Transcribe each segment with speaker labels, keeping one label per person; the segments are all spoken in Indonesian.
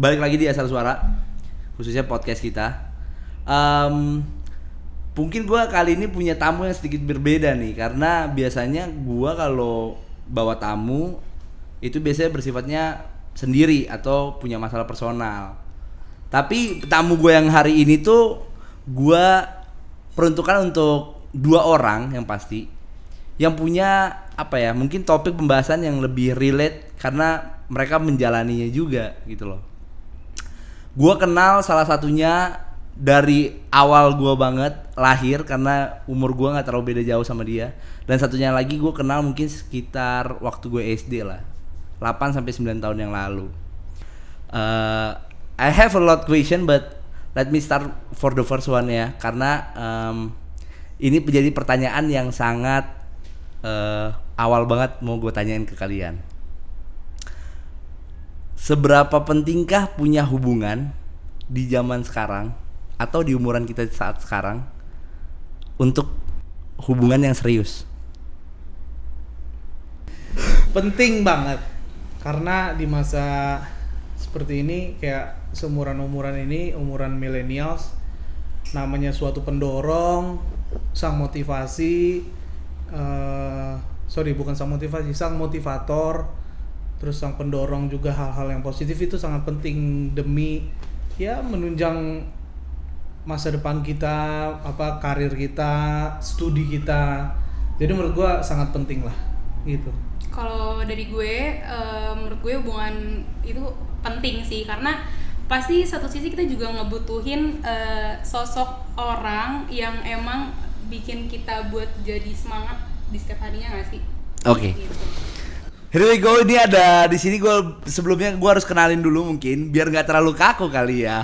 Speaker 1: balik lagi di Asal Suara, khususnya podcast kita. Mungkin gue kali ini punya tamu yang sedikit berbeda nih, karena biasanya gue kalau bawa tamu itu biasanya bersifatnya sendiri atau punya masalah personal. Tapi tamu gue yang hari ini tuh gue peruntukkan untuk 2 orang yang pasti, yang punya mungkin topik pembahasan yang lebih relate karena mereka menjalaninya juga gitu loh. Gue kenal salah satunya dari awal gue banget lahir, karena umur gue nggak terlalu beda jauh sama dia. Dan satunya lagi gue kenal mungkin sekitar waktu gue SD lah, 8-9 tahun yang lalu. I have a lot question, but let me start for the first one ya, karena ini menjadi pertanyaan yang sangat awal banget mau gue tanyain ke kalian. Seberapa pentingkah punya hubungan di zaman sekarang atau di umuran kita saat sekarang untuk hubungan yang serius?
Speaker 2: Penting banget, karena di masa seperti ini, kayak seumuran-umuran ini, umuran millennials, namanya suatu pendorong, sang motivasi, sang motivator, terus sang pendorong juga hal-hal yang positif itu sangat penting demi ya menunjang masa depan kita, karir kita, studi kita. Jadi menurut gue sangat penting lah gitu.
Speaker 3: Kalau dari gue, menurut gue hubungan itu penting sih, karena pasti satu sisi kita juga ngebutuhin sosok orang yang emang bikin kita buat jadi semangat di setiap harinya, nggak sih?
Speaker 1: Oke.
Speaker 3: Gitu.
Speaker 1: Here we go. Ini ada di sini sebelumnya gue harus kenalin dulu mungkin biar nggak terlalu kaku kali ya.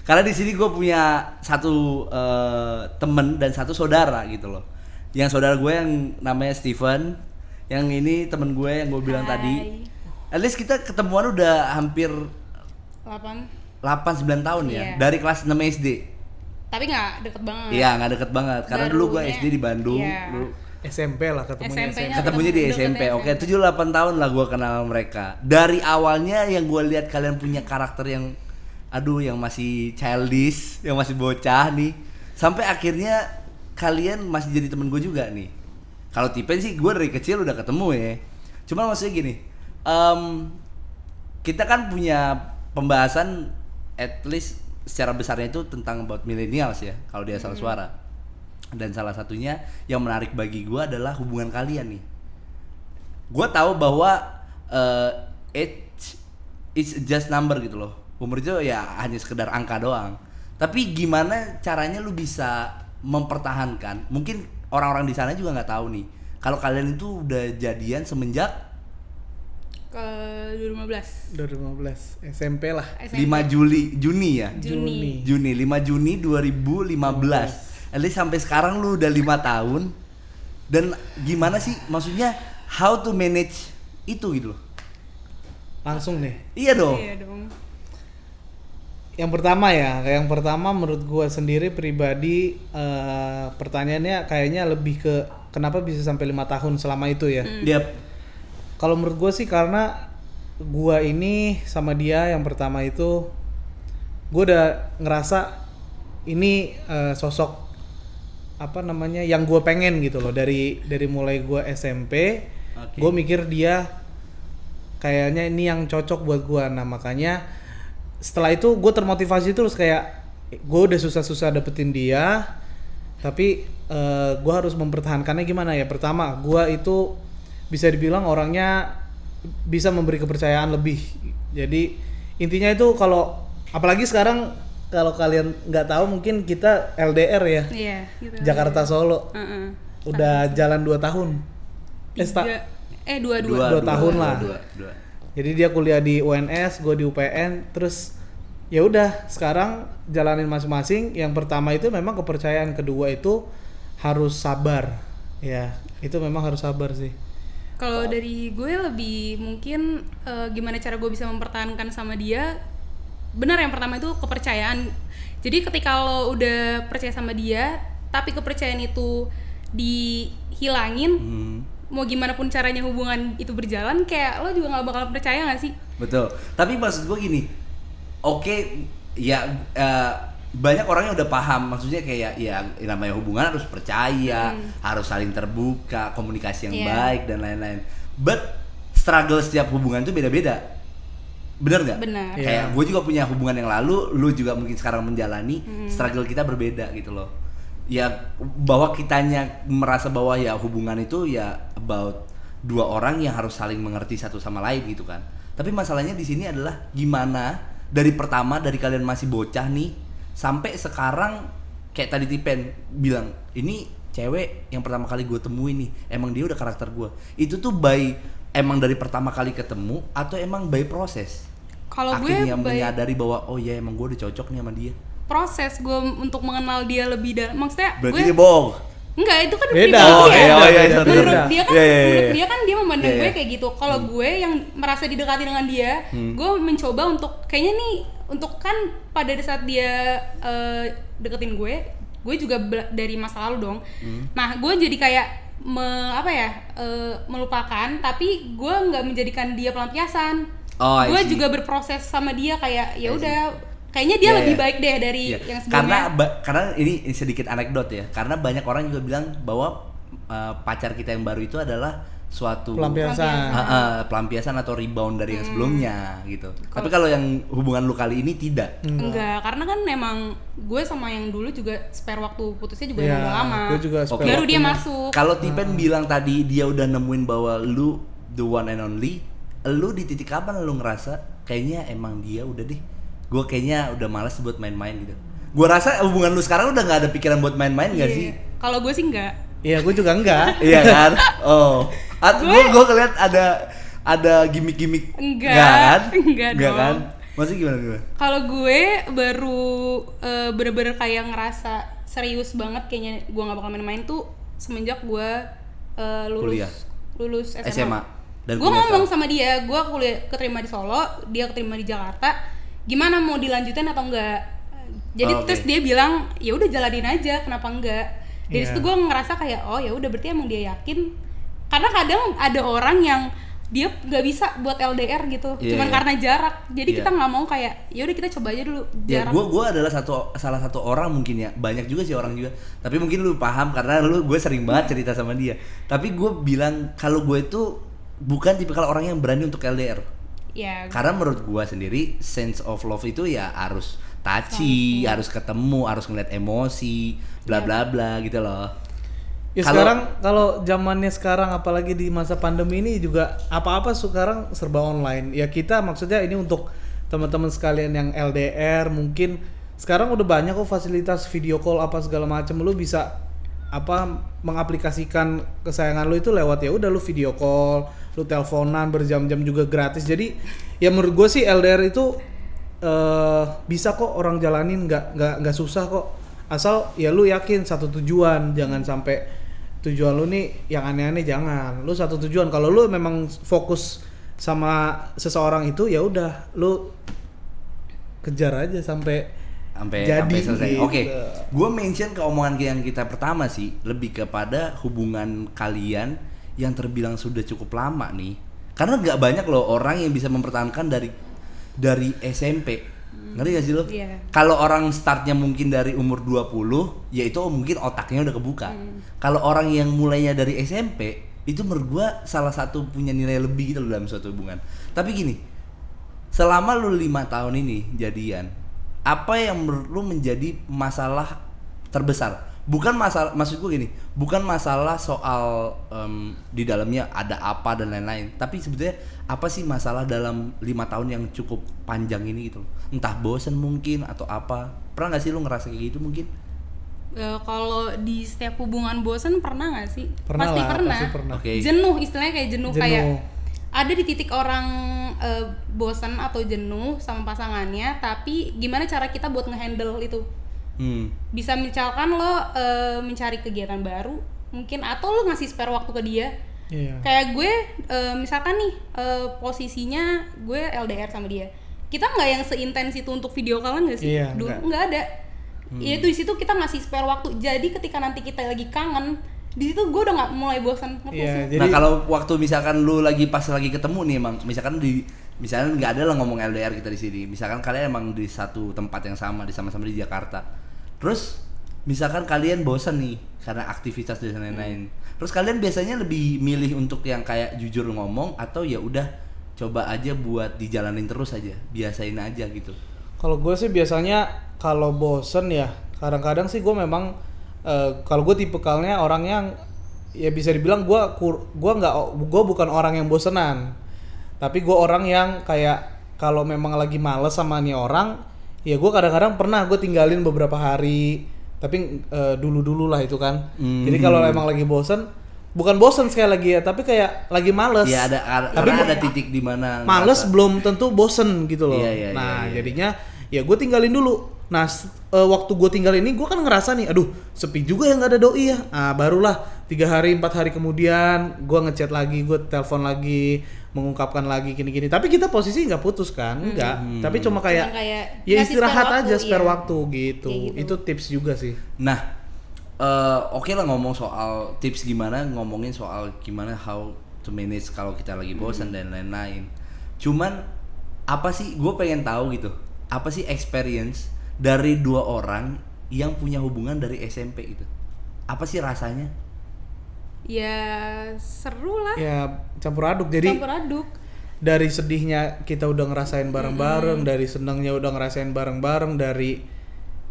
Speaker 1: Karena di sini gue punya satu temen dan satu saudara gitu loh. Yang saudara gue yang namanya Steven, yang ini temen gue yang gue bilang tadi. At least kita ketemuan udah hampir 8-9 tahun ya, dari kelas 6 SD.
Speaker 3: Tapi nggak deket banget.
Speaker 1: Iya, nggak deket banget. Karena dulu gue SD di Bandung. Dulu
Speaker 2: SMP lah
Speaker 1: ketemunya di SMP. Oke, 7-8 tahun lah gue kenal mereka. Dari awalnya yang gue lihat kalian punya karakter yang yang masih childish, yang masih bocah nih, sampai akhirnya kalian masih jadi temen gue juga nih. Kalau Tipen sih gue dari kecil udah ketemu ya. Cuma maksudnya gini, kita kan punya pembahasan at least secara besarnya itu tentang about millennials ya, kalau di Asal Suara. Dan salah satunya yang menarik bagi gue adalah hubungan kalian nih. Gue tahu bahwa age is just number gitu loh. Umur itu ya hanya sekedar angka doang. Tapi gimana caranya lu bisa mempertahankan? Mungkin orang-orang di sana juga nggak tahu nih, kalau kalian itu udah jadian semenjak
Speaker 3: 2015
Speaker 2: SMP lah.
Speaker 3: SMP.
Speaker 1: 5 Juni ya?
Speaker 3: Juni
Speaker 1: 5 Juni 2015. At least sampai sekarang lu udah 5 tahun. Dan gimana sih maksudnya how to manage itu gitu loh?
Speaker 2: Langsung nih.
Speaker 1: Iya dong.
Speaker 2: Yang pertama menurut gue sendiri pribadi, pertanyaannya kayaknya lebih ke kenapa bisa sampai 5 tahun selama itu ya.
Speaker 1: Yep.
Speaker 2: Kalau menurut gue sih karena gue ini sama dia yang pertama itu gue udah ngerasa ini sosok yang gue pengen gitu loh, dari mulai gue SMP. Okay. Gue mikir dia kayaknya ini yang cocok buat gue. Nah makanya setelah itu gue termotivasi terus, kayak gue udah susah-susah dapetin dia, tapi gue harus mempertahankannya gimana ya. Pertama, gue itu bisa dibilang orangnya bisa memberi kepercayaan lebih. Jadi intinya itu, kalau apalagi sekarang kalau kalian nggak tahu mungkin kita LDR ya.
Speaker 3: Iya, gitu.
Speaker 2: Jakarta Solo. Udah jalan 2 tahun.
Speaker 3: 2
Speaker 2: tahun lah. Jadi dia kuliah di UNS, gue di UPN, terus ya udah sekarang jalanin masing-masing. Yang pertama itu memang kepercayaan, kedua itu harus sabar. Ya, itu memang harus sabar sih.
Speaker 3: Kalau dari gue lebih mungkin gimana cara gue bisa mempertahankan sama dia. Benar, yang pertama itu kepercayaan. Jadi ketika lo udah percaya sama dia, tapi kepercayaan itu dihilangin, mau gimana pun caranya hubungan itu berjalan, kayak lo juga nggak bakal percaya, nggak sih?
Speaker 1: Betul. Tapi maksud gue gini, Oke, ya banyak orang yang udah paham, maksudnya kayak ya namanya hubungan harus percaya, harus saling terbuka, komunikasi yang baik dan lain-lain. But struggle setiap hubungan itu beda-beda. Bener nggak?
Speaker 3: Benar.
Speaker 1: Kayak gue juga punya hubungan yang lalu, lu juga mungkin sekarang menjalani, struggle kita berbeda gitu loh. Ya bahwa kitanya merasa bahwa ya hubungan itu ya about dua orang yang harus saling mengerti satu sama lain gitu kan. Tapi masalahnya di sini adalah gimana dari pertama, dari kalian masih bocah nih sampai sekarang, kayak tadi Tipen bilang, ini cewek yang pertama kali gue temuin nih, emang dia udah karakter gue. Itu tuh emang dari pertama kali ketemu atau emang by proses?
Speaker 3: Kalau gue
Speaker 1: akhirnya menyadari bahwa oh ya emang gue udah cocok nih sama dia.
Speaker 3: Proses gue untuk mengenal dia lebih dalam, maksudnya
Speaker 1: Berarti
Speaker 3: gue
Speaker 1: dia bohong.
Speaker 3: Enggak, itu kan
Speaker 2: Beda.
Speaker 3: pribadi ya.
Speaker 2: Beda.
Speaker 3: Menurut dia kan,
Speaker 1: Iya, iya, iya.
Speaker 3: menurut dia kan dia memandang
Speaker 1: Iya,
Speaker 3: gue
Speaker 1: iya.
Speaker 3: kayak gitu. Kalau gue yang merasa didekati dengan dia, gue mencoba untuk kayaknya nih, untuk kan pada saat dia deketin gue juga dari masa lalu dong. Nah, gue jadi kayak melupakan, tapi gue nggak menjadikan dia pelampiasan.
Speaker 1: Oh, I
Speaker 3: Gue
Speaker 1: see.
Speaker 3: juga berproses sama dia kayak ya
Speaker 1: I see.
Speaker 3: udah, kayaknya dia
Speaker 1: Iya,
Speaker 3: lebih
Speaker 1: iya.
Speaker 3: baik deh dari
Speaker 1: Iya.
Speaker 3: yang sebelumnya.
Speaker 1: Karena ini sedikit anekdot ya. Karena banyak orang juga bilang bahwa pacar kita yang baru itu adalah suatu
Speaker 2: Pelampiasan.
Speaker 1: pelampiasan atau rebound dari yang sebelumnya gitu. Tapi kalau yang hubungan lu kali ini tidak.
Speaker 3: Enggak, karena kan memang gue sama yang dulu juga spare waktu putusnya juga
Speaker 2: Iya,
Speaker 3: udah lama.
Speaker 2: gue juga
Speaker 1: Oke.
Speaker 3: Baru dia
Speaker 2: waktunya.
Speaker 3: masuk.
Speaker 1: Kalau Tipen bilang tadi dia udah nemuin bahwa lu the one and only, lu di titik kapan lu ngerasa kayaknya emang dia udah deh, gue kayaknya udah malas buat main-main gitu. Gue rasa hubungan lu sekarang udah nggak ada pikiran buat main-main nggak
Speaker 3: Iya.
Speaker 1: sih?
Speaker 3: Kalau gue sih enggak.
Speaker 2: Iya, gue juga enggak.
Speaker 1: Iya kan? Oh, gue ngeliat ada gimmick-gimmick.
Speaker 3: Enggak.
Speaker 1: kan?
Speaker 3: Enggak dong.
Speaker 1: kan? Maksudnya gimana?
Speaker 3: Kalau gue baru bener-bener kayak ngerasa serius banget kayaknya gue nggak bakal main-main tuh semenjak gue
Speaker 1: Kuliah.
Speaker 3: lulus SMA.
Speaker 1: SMA. Dan
Speaker 3: Gue
Speaker 1: kuliah
Speaker 3: ngomong
Speaker 1: sekarang.
Speaker 3: sama dia, gue kuliah keterima di Solo, dia keterima di Jakarta. Gimana mau dilanjutin atau enggak? Jadi
Speaker 1: Oh, oke.
Speaker 3: terus dia bilang, ya udah jalanin aja, kenapa enggak? Dari
Speaker 2: Iya.
Speaker 3: situ gue ngerasa kayak, oh ya udah berarti emang dia yakin. Karena kadang ada orang yang dia nggak bisa buat LDR gitu,
Speaker 1: Iya,
Speaker 3: cuman
Speaker 1: iya.
Speaker 3: karena jarak. Jadi
Speaker 1: Iya.
Speaker 3: kita nggak mau kayak, ya udah kita coba aja dulu
Speaker 1: Ya,
Speaker 3: jarak.
Speaker 1: gue adalah salah satu orang mungkin ya, banyak juga sih orang juga. Tapi mungkin lu paham karena gue sering banget cerita sama dia. Tapi gue bilang kalau gue itu bukan tipikal orang yang berani untuk LDR.
Speaker 3: Ya,
Speaker 1: Karena menurut gue sendiri sense of love itu ya harus touchy, harus ketemu, harus ngeliat emosi, bla bla bla gitu loh.
Speaker 2: Ya
Speaker 1: Kalau-
Speaker 2: sekarang kalau zamannya sekarang apalagi di masa pandemi ini juga apa-apa sekarang serba online. Ya kita maksudnya ini untuk teman-teman sekalian yang LDR mungkin sekarang udah banyak kok fasilitas video call apa segala macam. Lu bisa mengaplikasikan kesayangan lu itu lewat ya udah lu video call, lu teleponan berjam-jam juga gratis. Jadi ya menurut gue sih LDR itu bisa kok orang jalanin, nggak susah kok. Asal ya lu yakin satu tujuan, jangan sampai tujuan lu nih yang aneh-aneh, jangan. Lu satu tujuan. Kalau lu memang fokus sama seseorang itu ya udah lu kejar aja sampai jadi
Speaker 1: selesai.
Speaker 2: gitu.
Speaker 1: Oke, gue mention ke omongan yang kita pertama sih lebih kepada hubungan kalian yang terbilang sudah cukup lama nih. Karena nggak banyak loh orang yang bisa mempertahankan dari SMP. Ngerti gak sih lo?
Speaker 3: Iya.
Speaker 1: Kalau orang startnya mungkin dari umur 20, ya itu mungkin otaknya udah kebuka. Kalau orang yang mulainya dari SMP, itu menurut gua salah satu punya nilai lebih gitu loh dalam suatu hubungan. Tapi gini, selama lu 5 tahun ini jadian, apa yang menurut lu menjadi masalah terbesar? Bukan masalah, maksud gue gini, bukan masalah soal di dalamnya ada apa dan lain-lain, tapi sebetulnya apa sih masalah dalam 5 tahun yang cukup panjang ini gitu loh. Entah bosen mungkin atau apa. Pernah gak sih lu ngerasa kayak gitu mungkin?
Speaker 3: kalau di setiap hubungan bosan pernah nggak sih?
Speaker 2: Pernah
Speaker 3: Pasti
Speaker 2: lah,
Speaker 3: pernah.
Speaker 2: pasti pernah.
Speaker 1: Oke.
Speaker 3: Jenuh, istilahnya kayak jenuh. Kayak
Speaker 2: Jenuh.
Speaker 3: ada di titik orang bosan atau jenuh sama pasangannya, tapi gimana cara kita buat ngehandle itu? Bisa misalkan lo mencari kegiatan baru mungkin, atau lo ngasih spare waktu ke dia.
Speaker 2: Iya.
Speaker 3: Kayak gue misalkan nih posisinya gue LDR sama dia, kita nggak yang seintens itu untuk video callan nggak sih?
Speaker 2: Iya,
Speaker 3: Dulu nggak ada. Ya itu di situ kita ngasih spare waktu. Jadi ketika nanti kita lagi kangen, di situ gue udah nggak mulai bosan. Ngerti
Speaker 2: Iya,
Speaker 3: sih?
Speaker 2: jadi
Speaker 1: Nah kalau waktu misalkan lu pas lagi ketemu nih emang, misalkan misalnya nggak ada lah ngomong LDR kita di sini. Misalkan kalian emang di satu tempat yang sama, sama-sama di Jakarta. Terus misalkan kalian bosan nih karena aktivitas dan lain-lain. Terus kalian biasanya lebih milih untuk yang kayak jujur ngomong atau ya udah coba aja buat dijalanin terus aja, biasain aja gitu.
Speaker 2: Kalau gue sih biasanya kalau bosen ya kadang-kadang sih gue memang kalau gue tipikalnya orang yang ya bisa dibilang gue bukan orang yang bosenan, tapi gue orang yang kayak kalau memang lagi males sama nih orang ya gue kadang-kadang pernah gue tinggalin beberapa hari, tapi dulu lah itu kan. Jadi kalau emang lagi bosen, bukan bosen sekali lagi ya, tapi kayak lagi males.
Speaker 1: Iya
Speaker 2: tapi
Speaker 1: karena ada titik di mana
Speaker 2: males belum tentu bosen gitu loh.
Speaker 1: Iya.
Speaker 2: Jadinya ya gue tinggalin dulu. Nah waktu gue tinggal ini gue kan ngerasa nih, aduh sepi juga ya nggak ada doi ya. Barulah 3 hari 4 hari kemudian gue ngechat lagi, gue telepon lagi, mengungkapkan lagi gini-gini. Tapi kita posisi nggak putus kan, enggak. Tapi cuma kayak ya istirahat aja, spare waktu gitu. Itu tips juga sih.
Speaker 1: Nah, oke lah ngomong soal tips gimana, ngomongin soal gimana how to manage kalau kita lagi bosan dan lain-lain. Cuman apa sih, gue pengen tahu gitu, apa sih experience dari 2 orang yang punya hubungan dari SMP gitu? Apa sih rasanya?
Speaker 3: Ya seru lah.
Speaker 2: Ya campur aduk. Jadi
Speaker 3: campur aduk.
Speaker 2: Dari sedihnya kita udah ngerasain bareng-bareng, dari senangnya udah ngerasain bareng-bareng, dari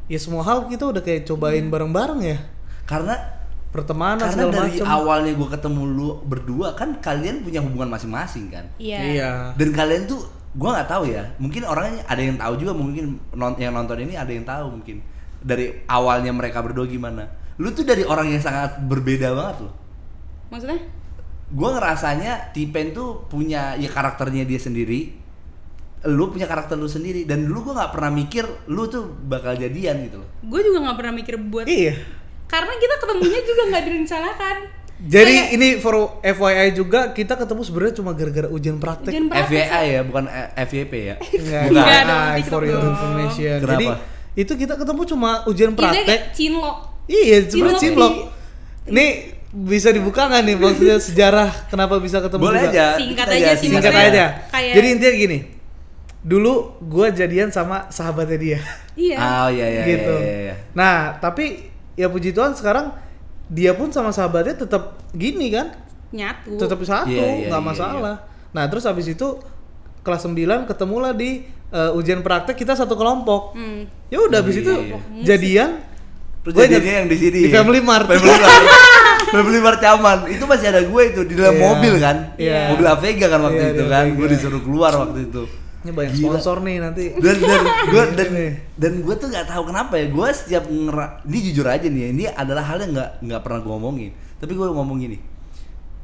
Speaker 2: ya semua hal kita udah kayak cobain bareng-bareng ya.
Speaker 1: Karena
Speaker 2: pertemanan
Speaker 1: karena
Speaker 2: segala
Speaker 1: dari
Speaker 2: macem.
Speaker 1: awalnya gue ketemu lu berdua kan kalian punya hubungan masing-masing kan.
Speaker 3: Iya.
Speaker 1: Dan kalian tuh gue nggak tahu ya, mungkin orangnya ada yang tahu juga, mungkin yang nonton ini ada yang tahu mungkin dari awalnya mereka berdua gimana. Lu tuh dari orang yang sangat berbeda banget loh.
Speaker 3: Maksudnya?
Speaker 1: Gue ngerasanya Tipen tuh punya ya karakternya dia sendiri, lu punya karakter lu sendiri, dan dulu gue nggak pernah mikir lu tuh bakal jadian gitu loh.
Speaker 3: Gue juga nggak pernah mikir buat.
Speaker 2: Iya.
Speaker 3: Karena kita ketemunya juga nggak direncanakan.
Speaker 2: Jadi
Speaker 3: Kayak,
Speaker 2: ini for FYI juga, kita ketemu sebenarnya cuma gara-gara ujian praktek.
Speaker 1: FYI ya, bukan FYP ya.
Speaker 3: Enggak dong,
Speaker 2: For your
Speaker 3: dong.
Speaker 2: information.
Speaker 1: Kenapa?
Speaker 2: Jadi itu kita ketemu cuma ujian praktek.
Speaker 3: Kayak cinlok.
Speaker 2: Iya, sebenarnya
Speaker 3: Cinlok
Speaker 2: cinlok. Ini bisa dibuka nggak nih maksudnya sejarah kenapa bisa ketemu
Speaker 1: Boleh
Speaker 2: juga?
Speaker 1: aja.
Speaker 3: Singkat
Speaker 1: kita
Speaker 3: aja
Speaker 1: aja,
Speaker 3: sih,
Speaker 2: Singkat
Speaker 3: maksudnya
Speaker 2: aja.
Speaker 3: kayak-
Speaker 2: Jadi intinya gini. Dulu gue jadian sama sahabatnya dia.
Speaker 3: Iya.
Speaker 1: Oh iya.
Speaker 2: Gitu.
Speaker 1: Iya.
Speaker 2: Nah, tapi ya puji Tuhan sekarang dia pun sama sahabatnya tetap gini kan?
Speaker 3: Nyatu.
Speaker 2: Tetap satu,
Speaker 1: Iya,
Speaker 2: nggak
Speaker 1: iya,
Speaker 2: masalah. Nah, terus habis itu kelas 9 ketemulah di ujian praktek, kita satu kelompok. Ya udah habis itu
Speaker 1: Iya.
Speaker 2: jadian.
Speaker 1: Terus
Speaker 2: Gua
Speaker 1: jadinya
Speaker 2: ingat
Speaker 1: yang di sini.
Speaker 2: di Family Mart.
Speaker 1: Family Mart Caman. Itu masih ada gue itu di dalam
Speaker 2: Iya.
Speaker 1: mobil kan.
Speaker 2: Iya.
Speaker 1: Mobil Avega kan waktu
Speaker 2: Iya,
Speaker 1: itu
Speaker 2: di
Speaker 1: kan.
Speaker 2: Avega.
Speaker 1: Gue disuruh keluar waktu itu.
Speaker 2: Ini banyak
Speaker 1: Gila.
Speaker 2: sponsor nih nanti.
Speaker 1: Dan gue tuh nggak tahu kenapa ya, gue setiap ini jujur aja nih ya, ini adalah hal yang nggak pernah gue ngomongin, tapi gue ngomong gini,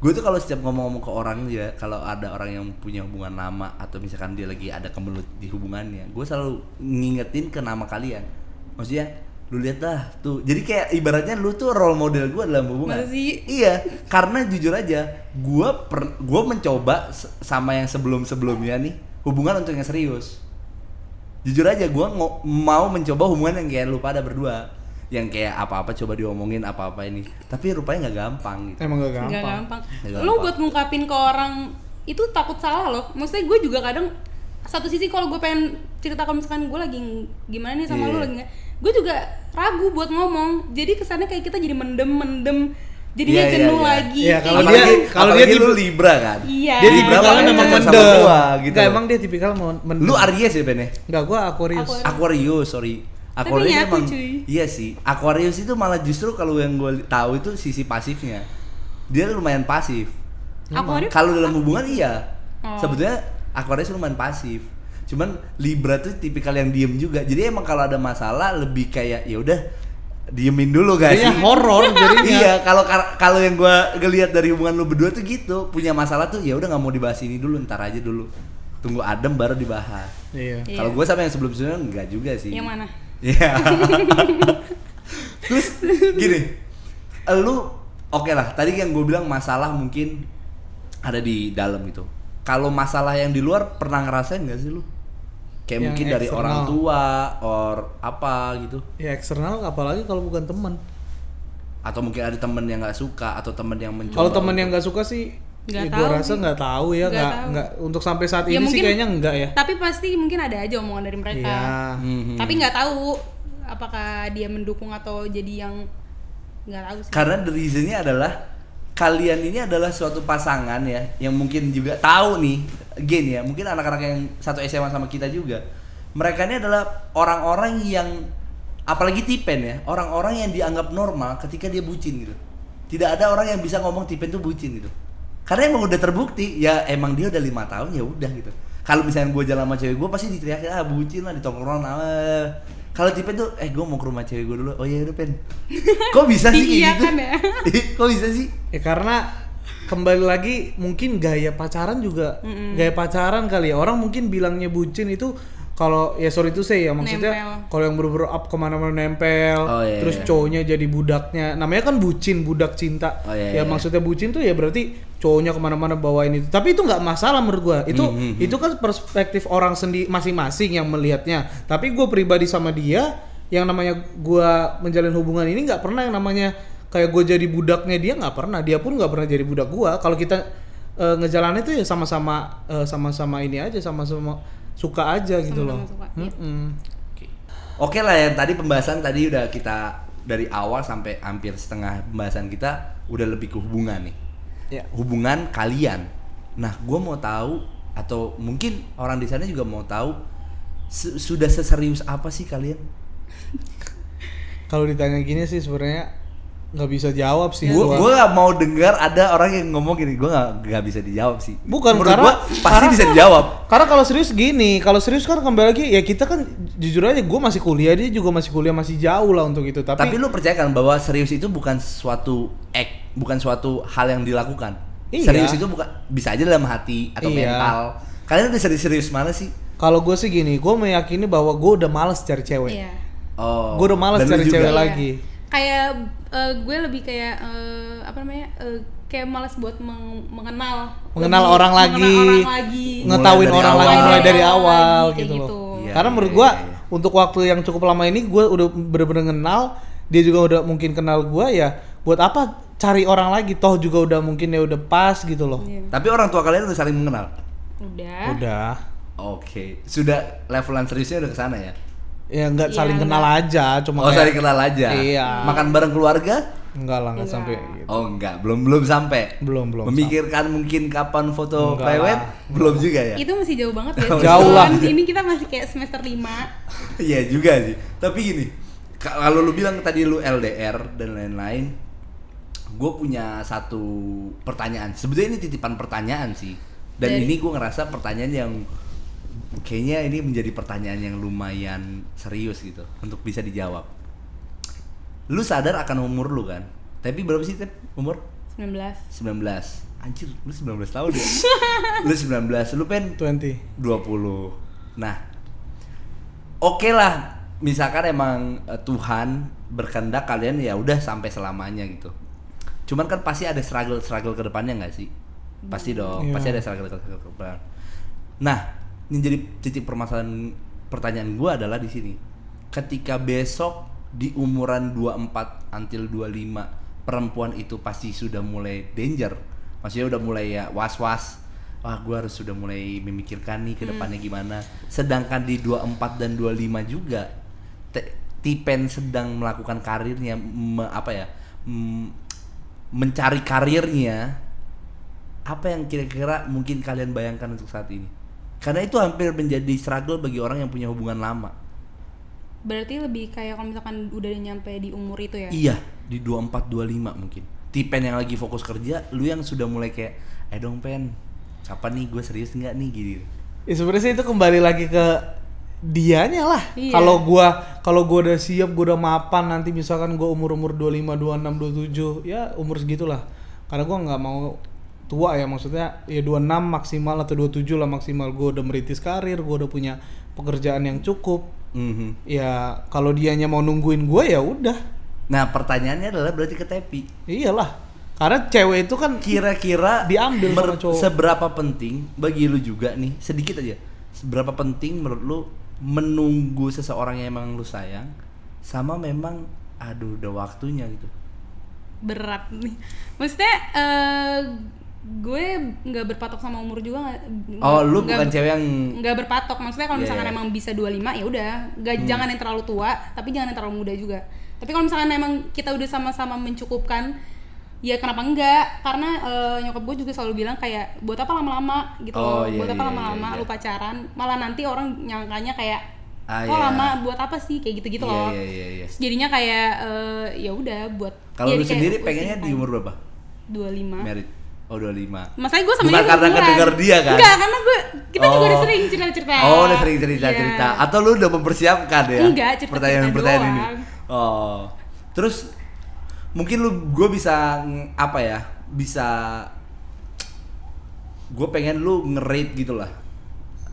Speaker 1: gue tuh kalau setiap ngomong ke orang ya, kalau ada orang yang punya hubungan lama atau misalkan dia lagi ada kemelut di hubungannya, gue selalu ngingetin ke nama kalian, maksudnya lu lihat dah tuh, jadi kayak ibaratnya lu tuh role model gue dalam hubungan.
Speaker 3: Masa sih?
Speaker 1: Iya, karena jujur aja gue mencoba sama yang sebelumnya nih hubungan untuk yang serius. Jujur aja gue mau mencoba hubungan yang kayak lu pada berdua, yang kayak apa-apa coba diomongin apa-apa ini, tapi rupanya nggak gampang gitu.
Speaker 2: Emang gak
Speaker 3: Nggak
Speaker 2: gampang.
Speaker 3: gampang. Lo buat ngungkapin ke orang itu takut salah loh. Maksudnya gue juga kadang satu sisi kalau gue pengen cerita kalau misalkan gue lagi gimana nih sama lo lagi nggak, gue juga ragu buat ngomong. Jadi kesannya kayak kita jadi mendem, jadinya
Speaker 1: Iya,
Speaker 3: jenuh
Speaker 1: iya.
Speaker 3: lagi.
Speaker 2: Iya,
Speaker 3: Kayak
Speaker 2: kalau
Speaker 3: gitu.
Speaker 2: dia
Speaker 1: apalagi lu Libra kan.
Speaker 3: Iya.
Speaker 2: Dia
Speaker 1: Libra
Speaker 2: tipikalnya
Speaker 1: makanya
Speaker 2: memang
Speaker 1: cocok sama
Speaker 2: mendem.
Speaker 1: gua, gitu.
Speaker 2: Enggak, emang dia tipikal mendem.
Speaker 1: Lu Aries ya Ben ya?
Speaker 2: Enggak, gua Aquarius.
Speaker 1: Aquarius, sorry. Aquarius
Speaker 3: nyatu,
Speaker 1: emang
Speaker 3: cuy.
Speaker 1: iya sih. Aquarius itu malah justru kalau yang gue tahu itu sisi pasifnya. Dia lumayan pasif.
Speaker 3: Aquarius?
Speaker 1: Kalau dalam hubungan iya.
Speaker 3: Oh.
Speaker 1: Sebetulnya Aquarius lumayan pasif. Cuman Libra tuh tipikal yang diem juga. Jadi emang kalau ada masalah lebih kayak ya udah diemin dulu guys.
Speaker 2: Jadinya horor jadinya.
Speaker 1: Iya, kalau yang gue ngelihat dari hubungan lu berdua tuh gitu, punya masalah tuh ya udah nggak mau dibahas ini dulu, ntar aja dulu. Tunggu adem baru dibahas.
Speaker 2: Iya.
Speaker 3: Iya.
Speaker 1: Kalau gue sama yang sebelum-sebelumnya enggak juga sih.
Speaker 3: Yang mana?
Speaker 1: Iya. Terus gini, lu oke lah. Tadi yang gue bilang masalah mungkin ada di dalam gitu. Kalau masalah yang di luar pernah ngerasain nggak sih lu? Kayak
Speaker 2: Yang
Speaker 1: mungkin dari
Speaker 2: eksternal.
Speaker 1: orang tua, or apa gitu?
Speaker 2: Ya eksternal apalagi kalau bukan teman.
Speaker 1: Atau mungkin ada temen yang nggak suka atau temen yang mencoba.
Speaker 2: Kalau teman yang nggak suka sih
Speaker 3: Nggak
Speaker 2: Ya,
Speaker 3: tahu
Speaker 2: gua rasa
Speaker 3: sih.
Speaker 2: nggak tahu ya,
Speaker 3: Nggak tahu.
Speaker 2: nggak untuk sampai saat
Speaker 3: Ya,
Speaker 2: ini sih
Speaker 3: mungkin-
Speaker 2: kayaknya enggak ya.
Speaker 3: Tapi pasti mungkin ada aja omongan dari mereka.
Speaker 2: Iya.
Speaker 3: Tapi nggak tahu apakah dia mendukung atau jadi yang nggak tahu sih.
Speaker 1: Karena the reasonnya adalah kalian ini adalah suatu pasangan ya yang mungkin juga tahu nih, again ya, mungkin anak-anak yang satu SMA sama kita juga. Mereka ini adalah orang-orang yang, apalagi Tipen ya, orang-orang yang dianggap normal ketika dia bucin gitu. Tidak ada orang yang bisa ngomong Tipen tuh bucin gitu. Karena emang udah terbukti, ya emang dia udah 5 tahun ya udah gitu. Kalau misalnya gue jalan sama cewek gue pasti diteriakin, ah bucin lah di tongkrongan. Kalau Tipen tuh, gue mau ke rumah cewek gue dulu. Oh iya udah Pen. Kok bisa sih kayak
Speaker 3: Iya
Speaker 1: gitu?
Speaker 3: kan ya?
Speaker 1: Kok bisa sih?
Speaker 2: Ya karena kembali lagi mungkin gaya pacaran juga gaya pacaran kali ya. Orang mungkin bilangnya bucin itu kalau ya sorry itu saya ya maksudnya
Speaker 3: Nempel.
Speaker 2: kalau yang bener-bener up kemana-mana nempel,
Speaker 1: Oh, iya,
Speaker 2: terus
Speaker 1: iya.
Speaker 2: cowoknya jadi budaknya. Namanya kan bucin, budak cinta.
Speaker 1: Oh, iya,
Speaker 2: Ya
Speaker 1: iya.
Speaker 2: maksudnya bucin tuh ya berarti cowoknya kemana-mana bawain itu. Tapi itu nggak masalah menurut gua. Itu kan perspektif orang sendiri masing-masing yang melihatnya. Tapi gue pribadi sama dia yang namanya gua menjalin hubungan ini nggak pernah yang namanya kayak gue jadi budaknya dia, nggak pernah. Dia pun nggak pernah jadi budak gua. Kalau kita ngejalanin itu ya sama-sama ini aja, sama-sama suka aja gitu loh.
Speaker 3: Sama-sama suka, iya.
Speaker 1: Oke lah ya, tadi pembahasan tadi udah kita dari awal sampai hampir setengah pembahasan kita udah lebih ke hubungan nih.
Speaker 2: Ya.
Speaker 1: Hubungan kalian. Nah, gue mau tahu atau mungkin orang di sana juga mau tahu sudah seserius apa sih kalian?
Speaker 2: Kalau ditanya gini sih sebenarnya nggak bisa jawab sih.
Speaker 1: Gue
Speaker 2: gua.
Speaker 1: gak mau dengar ada orang yang ngomong gini, gue gak bisa dijawab sih.
Speaker 2: Bukan,
Speaker 1: menurut
Speaker 2: karena-
Speaker 1: gue pasti
Speaker 2: karena-
Speaker 1: bisa dijawab.
Speaker 2: Karena kalau serius gini, kalau serius kan kembali lagi ya kita kan jujur aja gue masih kuliah, dia juga masih kuliah, masih jauh lah untuk itu.
Speaker 1: Tapi lu percaya kan bahwa serius itu bukan suatu bukan suatu hal yang dilakukan.
Speaker 2: Iya.
Speaker 1: Serius itu bukan, bisa aja dalam hati atau
Speaker 2: Iya.
Speaker 1: mental. Kalian udah serius mana sih?
Speaker 2: kalau gue sih gini, gue meyakini bahwa gue udah males cari cewek.
Speaker 3: Iya.
Speaker 1: Oh.
Speaker 2: Gue udah males
Speaker 1: dan lu
Speaker 2: cari
Speaker 1: juga.
Speaker 2: cewek
Speaker 3: Iya.
Speaker 2: lagi.
Speaker 3: Kayak gue lebih kayak apa namanya? Kayak malas buat mengenal
Speaker 2: Orang lagi.
Speaker 3: mengenal orang lagi.
Speaker 2: Ngetahuin
Speaker 1: Mulai dari
Speaker 2: orang lagi
Speaker 1: awal.
Speaker 2: mulai dari awal
Speaker 3: Kayak
Speaker 2: gitu loh.
Speaker 3: gitu.
Speaker 1: Iya,
Speaker 2: Karena menurut
Speaker 1: iya,
Speaker 2: gue
Speaker 1: iya, iya.
Speaker 2: untuk waktu yang cukup lama ini gue udah bener-bener kenal, dia juga udah mungkin kenal gue ya. Buat apa cari orang lagi? Toh juga udah mungkin ya udah pas gitu loh.
Speaker 3: Iya.
Speaker 1: Tapi orang tua kalian udah saling mengenal.
Speaker 3: Udah.
Speaker 2: Udah.
Speaker 1: Oke. Sudah levelan seriusnya udah ke sana ya?
Speaker 2: Ya nggak
Speaker 3: Iya,
Speaker 2: saling kenal aja, cuma
Speaker 1: Oh,
Speaker 2: kayak-
Speaker 1: saling kenal aja.
Speaker 2: Iya.
Speaker 1: Makan bareng keluarga?
Speaker 2: Enggak lah, enggak
Speaker 3: Enggak.
Speaker 2: sampai gitu.
Speaker 1: Oh, enggak. Belum sampai.
Speaker 2: Belum
Speaker 1: Memikirkan mungkin kapan foto
Speaker 2: Enggak
Speaker 1: prewed?
Speaker 2: lah.
Speaker 1: Belum juga ya?
Speaker 3: Itu masih jauh banget ya.
Speaker 2: Jauh lah.
Speaker 3: Ini kita masih kayak semester 5.
Speaker 1: Iya juga sih. Tapi gini, kalau lu bilang tadi lu LDR dan lain-lain, gue punya satu pertanyaan. Sebetulnya ini titipan pertanyaan sih. Dan
Speaker 3: Dari-
Speaker 1: ini gue ngerasa pertanyaan yang kayaknya ini menjadi pertanyaan yang lumayan serius gitu untuk bisa dijawab. Lu sadar akan umur lu kan? Tapi berapa sih Tep umur?
Speaker 3: 19.
Speaker 1: 19. Anjir, lu 19 tahun ya? Lu 19, lu Pen
Speaker 2: 20.
Speaker 1: 20. Nah, oke lah, misalkan emang Tuhan berkehendak kalian ya udah sampai selamanya gitu. Cuman kan pasti ada struggle ke depannya nggak sih? Pasti dong,
Speaker 2: Iya.
Speaker 1: pasti ada struggle ke depan. Nah, ini jadi titik permasalahan pertanyaan gua adalah di sini. Ketika besok di umuran 24 until 25 perempuan itu pasti sudah mulai danger. Maksudnya udah mulai ya was-was. Wah, gua harus sudah mulai memikirkan nih ke depannya gimana. Sedangkan di 24 dan 25 juga Tipen sedang melakukan karirnya mencari karirnya. Apa yang kira-kira mungkin kalian bayangkan untuk saat ini? Karena itu hampir menjadi struggle bagi orang yang punya hubungan lama.
Speaker 3: Berarti lebih kayak kalau misalkan udah nyampe di umur itu ya.
Speaker 1: Iya, di 24 25 mungkin. Tipen yang lagi fokus kerja, lu yang sudah mulai kayak, dong Pen, kapan nih gue serius nggak nih gitu.
Speaker 2: Ya sebenarnya sih itu kembali lagi ke dianya lah.
Speaker 3: Iya.
Speaker 2: Kalau gua udah siap, gua udah mapan nanti misalkan gua umur 25, 26, 27, ya umur segitulah. Karena gua nggak mau tua ya, maksudnya ya 26 maksimal atau 27 lah maksimal. Gua udah merintis karir, gua udah punya pekerjaan yang cukup. Ya kalau dianya mau nungguin gua ya udah.
Speaker 1: Nah pertanyaannya adalah berarti ke Tepi.
Speaker 2: Iyalah. Karena cewek itu kan
Speaker 1: Kira-kira
Speaker 2: Diambil sama cowok.
Speaker 1: seberapa penting bagi lu juga nih, sedikit aja. Seberapa penting menurut lu menunggu seseorang yang emang lu sayang sama memang udah waktunya gitu.
Speaker 3: Berat nih. Maksudnya gue nggak berpatok sama umur juga
Speaker 1: Oh, lu bukan cewek yang
Speaker 3: nggak berpatok, maksudnya kalau
Speaker 1: Iya,
Speaker 3: misalkan
Speaker 1: iya.
Speaker 3: emang bisa 25 ya udah, jangan yang terlalu tua tapi jangan yang terlalu muda juga. Tapi kalau misalkan emang kita udah sama-sama mencukupkan, ya kenapa enggak? Karena nyokap gue juga selalu bilang kayak buat apa lama-lama gitu
Speaker 1: Oh,
Speaker 3: loh,
Speaker 1: iya,
Speaker 3: buat apa
Speaker 1: iya,
Speaker 3: lama-lama
Speaker 1: iya, iya.
Speaker 3: lu pacaran, malah nanti orang nyangkanya kayak
Speaker 1: iya.
Speaker 3: lama buat apa sih kayak gitu-gitu
Speaker 1: Iya,
Speaker 3: loh.
Speaker 1: iya.
Speaker 3: Terus jadinya kayak ya udah buat.
Speaker 1: Kalau
Speaker 3: jadi
Speaker 1: lu
Speaker 3: kayak
Speaker 1: sendiri
Speaker 3: wasting
Speaker 1: pengennya di
Speaker 3: time.
Speaker 1: umur berapa?
Speaker 3: 25.
Speaker 1: Merit. Oh, 25.
Speaker 3: Masanya gue sama
Speaker 1: Bukan
Speaker 3: dia
Speaker 1: karena
Speaker 3: umuran.
Speaker 1: kedenger dia kan?
Speaker 3: Enggak, karena kita juga udah
Speaker 1: Oh.
Speaker 3: sering cerita-cerita.
Speaker 1: Oh, udah sering cerita.
Speaker 3: Iya.
Speaker 1: Atau lu udah mempersiapkan ya?
Speaker 3: Enggak, cerita-cerita
Speaker 1: pertanyaan ini.
Speaker 3: doang.
Speaker 1: Oh. Terus mungkin gue bisa apa ya? Gue pengen lu nge-rate gitu lah.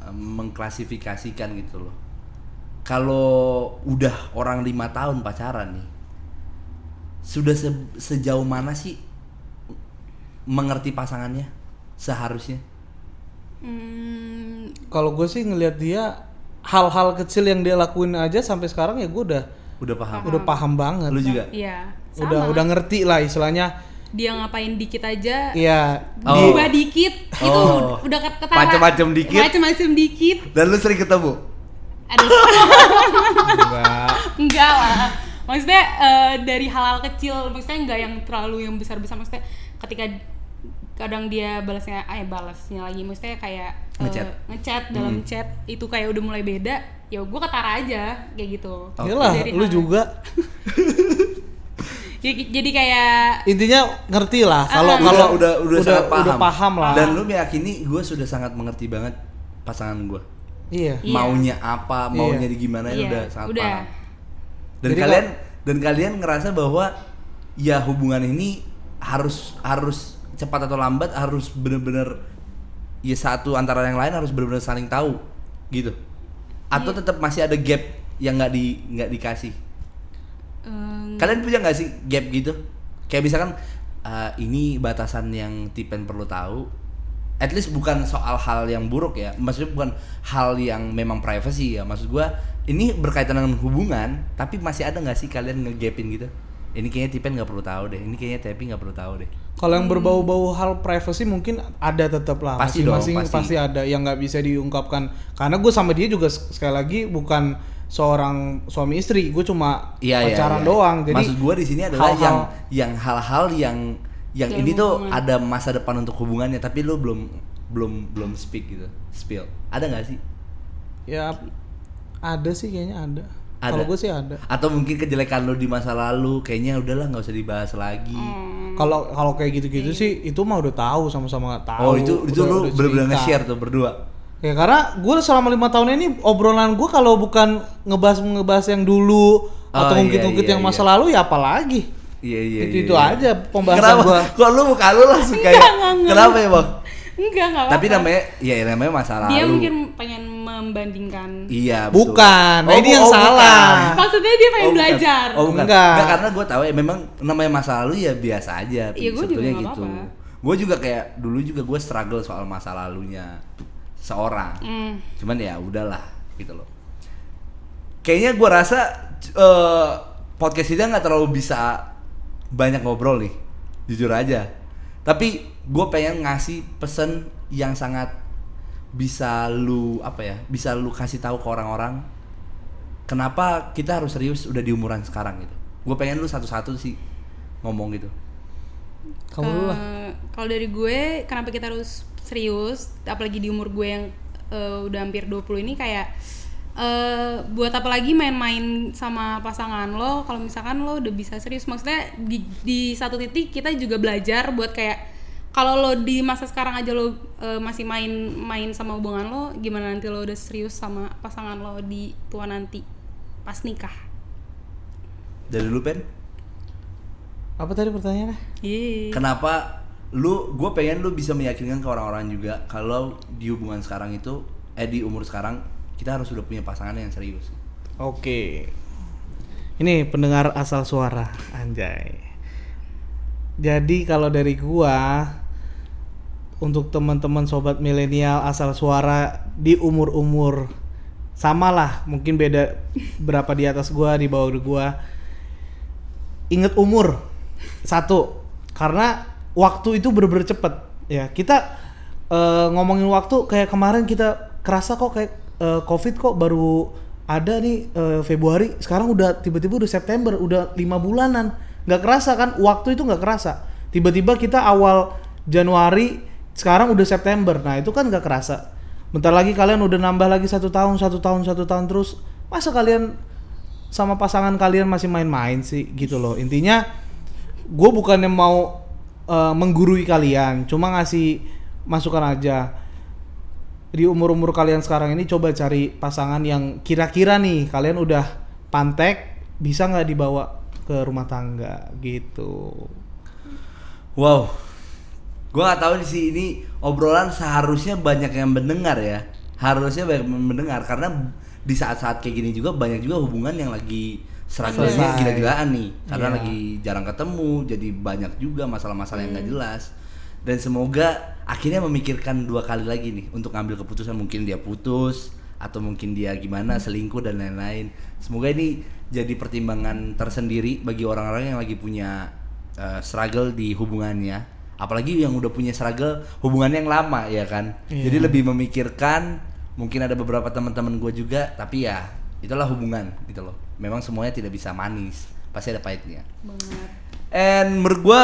Speaker 1: Mengklasifikasikan gitu loh. Kalau udah orang 5 tahun pacaran nih, sudah sejauh mana sih mengerti pasangannya seharusnya?
Speaker 2: Kalau gue sih ngelihat dia hal-hal kecil yang dia lakuin aja sampai sekarang ya gue
Speaker 1: Udah paham?
Speaker 2: udah paham banget.
Speaker 1: Lu juga?
Speaker 3: Iya. Sama.
Speaker 2: Udah ngerti lah istilahnya.
Speaker 3: Dia ngapain dikit aja.
Speaker 2: Iya.
Speaker 1: Oh.
Speaker 3: Berubah dikit itu
Speaker 1: Oh.
Speaker 3: udah ketara.
Speaker 1: Macem-macem dikit?
Speaker 3: Macem-macem dikit.
Speaker 1: Dan lu sering ketemu?
Speaker 3: Aduh.
Speaker 2: Enggak.
Speaker 3: Enggak lah. Maksudnya dari hal-hal kecil, maksudnya enggak yang terlalu yang besar-besar, maksudnya ketika kadang dia balasnya lagi, maksudnya kayak ngechat dalam chat itu kayak udah mulai beda, ya gue ketara aja kayak gitu.
Speaker 2: Iyalah,
Speaker 3: Dari
Speaker 2: lu
Speaker 3: hal-
Speaker 2: juga.
Speaker 3: Jadi kayak
Speaker 2: Intinya ngerti lah kalau
Speaker 1: udah sangat paham.
Speaker 2: udah paham lah.
Speaker 1: Dan lu meyakini gue sudah sangat mengerti banget pasangan gue.
Speaker 2: Iya.
Speaker 3: Iya.
Speaker 1: Maunya apa, maunya
Speaker 2: Iya.
Speaker 1: di gimana
Speaker 3: Iya,
Speaker 1: udah sangat
Speaker 3: udah.
Speaker 1: paham. Dan
Speaker 2: Jadi
Speaker 1: kalian ngerasa bahwa ya hubungan ini harus cepat atau lambat harus bener-bener ya satu antara yang lain harus bener-bener saling tahu gitu. Atau
Speaker 3: Iya.
Speaker 1: tetap masih ada gap yang nggak dikasih. Kalian punya nggak sih gap gitu? Kayak misalkan ini batasan yang Tipen perlu tahu. At least bukan soal hal yang buruk ya. Maksudnya bukan hal yang memang privacy ya. Maksud gua ini berkaitan dengan hubungan, tapi masih ada nggak sih kalian ngegapin gitu? Ini kayaknya Tipen nggak perlu tahu deh. Ini kayaknya Tepi nggak perlu tahu deh.
Speaker 2: Kalau yang berbau-bau hal privacy mungkin ada tetap lah.
Speaker 1: Pasti dong,
Speaker 2: Masing-masing
Speaker 1: pasti.
Speaker 2: pasti ada yang nggak bisa diungkapkan. Karena gue sama dia juga sekali lagi bukan seorang suami istri. Gue cuma pacaran doang. Jadi
Speaker 1: maksud gua di sini adalah
Speaker 2: hal-hal-
Speaker 1: yang hal-hal yang
Speaker 3: Dalam
Speaker 1: ini tuh
Speaker 3: hubungan.
Speaker 1: ada masa depan untuk hubungannya, tapi lu belum speak gitu, spill. Ada nggak sih?
Speaker 2: ya ada sih kayaknya ada.
Speaker 1: Ada.
Speaker 2: Kalau gue sih ada.
Speaker 1: Atau mungkin kejelekan lu di masa lalu kayaknya udahlah nggak usah dibahas lagi.
Speaker 2: Kalau kayak gitu-gitu sih itu mah udah tahu sama-sama nggak tahu.
Speaker 1: Oh itu lu
Speaker 2: udah
Speaker 1: bener-bener
Speaker 2: cerita.
Speaker 1: nge-share tuh berdua.
Speaker 2: Ya karena gue selama 5 tahun ini obrolan gue kalau bukan ngebahas yang dulu atau
Speaker 1: iya,
Speaker 2: ngungkit-ngungkit
Speaker 1: iya,
Speaker 2: yang masa
Speaker 1: iya.
Speaker 2: lalu ya apalagi.
Speaker 1: Iya.
Speaker 2: Itu aja pembahasan
Speaker 1: Kenapa?
Speaker 2: gua.
Speaker 1: Kok lu muka lu langsung kayak
Speaker 3: Enggak.
Speaker 1: kenapa ya bang?
Speaker 3: enggak apa-apa.
Speaker 1: Tapi namanya masa lalu.
Speaker 3: dia mungkin pengen membandingkan.
Speaker 1: Iya betul.
Speaker 2: Bukan, nah ini yang salah.
Speaker 3: Maksudnya dia pengen
Speaker 1: bukan.
Speaker 3: belajar.
Speaker 1: Oh bukan.
Speaker 2: Enggak.
Speaker 1: Karena gue tahu ya memang namanya masa lalu ya biasa aja.
Speaker 3: Iya, gua juga
Speaker 1: sebetulnya
Speaker 3: nggak
Speaker 1: gitu.
Speaker 3: apa-apa.
Speaker 1: Gue juga kayak dulu juga gue struggle soal masa lalunya seorang. Cuman ya udahlah gitu loh. Kayaknya gue rasa podcast kita nggak terlalu bisa banyak ngobrol nih, jujur aja. Tapi gue pengen ngasih pesen yang sangat bisa lu kasih tahu ke orang-orang kenapa kita harus serius udah di umuran sekarang gitu. Gue pengen lu satu-satu sih ngomong gitu.
Speaker 2: Kamu dulu lah.
Speaker 3: Kalau dari gue, kenapa kita harus serius, apalagi di umur gue yang udah hampir 20 ini, kayak buat apa lagi main-main sama pasangan lo kalau misalkan lo udah bisa serius. Maksudnya di satu titik kita juga belajar buat kayak kalau lo di masa sekarang aja lo masih main sama hubungan lo, gimana nanti lo udah serius sama pasangan lo di tua nanti pas nikah.
Speaker 1: Dari lu Pen,
Speaker 2: Apa tadi pertanyaannya?
Speaker 3: Iya.
Speaker 1: kenapa gue pengen lu bisa meyakinkan ke orang-orang juga kalau di hubungan sekarang itu di umur sekarang kita harus sudah punya pasangan yang serius.
Speaker 2: Oke. Ini pendengar asal suara, anjay. Jadi kalau dari gua untuk teman-teman sobat milenial asal suara di umur-umur samalah, mungkin beda berapa di atas gua, di bawah gua. Ingat umur. Satu, karena waktu itu bener-bener cepet. Ya kita ngomongin waktu kayak kemarin kita kerasa kok kayak COVID kok baru ada nih Februari, sekarang udah tiba-tiba udah September, udah 5 bulanan. Nggak kerasa kan, waktu itu nggak kerasa. Tiba-tiba kita awal Januari, sekarang udah September. Nah itu kan nggak kerasa. Bentar lagi kalian udah nambah lagi 1 tahun terus. Masa kalian sama pasangan kalian masih main-main sih gitu loh. Intinya gue bukannya mau menggurui kalian, cuma ngasih masukan aja. Di umur-umur kalian sekarang ini coba cari pasangan yang kira-kira nih kalian udah pantek, bisa nggak dibawa ke rumah tangga gitu.
Speaker 1: Wow, gue nggak tahu sih, ini obrolan seharusnya banyak yang mendengar ya, harusnya banyak yang mendengar karena di saat-saat kayak gini juga banyak juga hubungan yang lagi struggle-nya
Speaker 2: Selesai.
Speaker 1: gila-gilaan nih, karena
Speaker 2: Iya.
Speaker 1: lagi jarang ketemu, jadi banyak juga masalah-masalah yang nggak jelas. Dan semoga akhirnya memikirkan 2 kali lagi nih untuk ngambil keputusan, mungkin dia putus atau mungkin dia gimana, selingkuh dan lain-lain. Semoga ini jadi pertimbangan tersendiri bagi orang-orang yang lagi punya struggle di hubungannya, apalagi yang udah punya struggle hubungannya yang lama ya kan.
Speaker 2: Iya.
Speaker 1: Jadi lebih memikirkan, mungkin ada beberapa teman-teman gue juga, tapi ya itulah hubungan gitu loh. Memang semuanya tidak bisa manis, pasti ada pahitnya.
Speaker 3: Banget.
Speaker 1: And menurut gue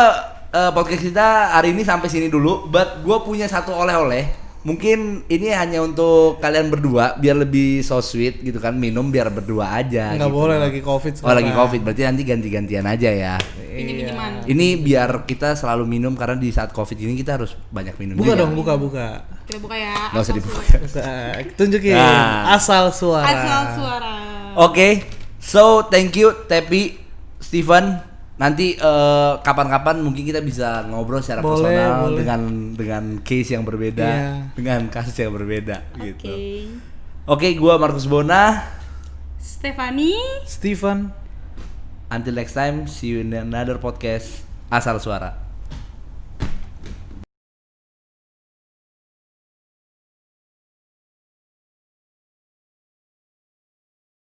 Speaker 1: podcast kita hari ini sampai sini dulu. But gue punya satu oleh-oleh. Mungkin ini hanya untuk kalian berdua biar lebih so sweet gitu kan, minum biar berdua aja.
Speaker 2: Nggak
Speaker 1: gitu.
Speaker 2: boleh lagi COVID
Speaker 1: Oh
Speaker 2: sekarang.
Speaker 1: lagi COVID, berarti nanti ganti-gantian aja ya.
Speaker 3: Pinjem-pinjeman.
Speaker 1: Ini biar kita selalu minum karena di saat COVID ini kita harus banyak minum
Speaker 2: Buka
Speaker 1: juga.
Speaker 2: dong, buka.
Speaker 3: Kita buka ya.
Speaker 1: Nggak usah
Speaker 3: asal
Speaker 1: dibuka.
Speaker 3: suara.
Speaker 2: Buka. Tunjukin
Speaker 1: Nah.
Speaker 2: asal suara.
Speaker 3: Asal suara.
Speaker 1: Oke, so thank you Tepi, Steven. Nanti kapan-kapan mungkin kita bisa ngobrol secara
Speaker 2: Boleh,
Speaker 1: personal
Speaker 2: boleh.
Speaker 1: dengan case yang berbeda,
Speaker 2: Iya.
Speaker 1: dengan kasus yang berbeda
Speaker 3: Oke.
Speaker 1: gitu. Oke, gua Markus Bona.
Speaker 3: Stefani.
Speaker 2: Steven.
Speaker 1: Until next time, see you in another podcast Asal Suara.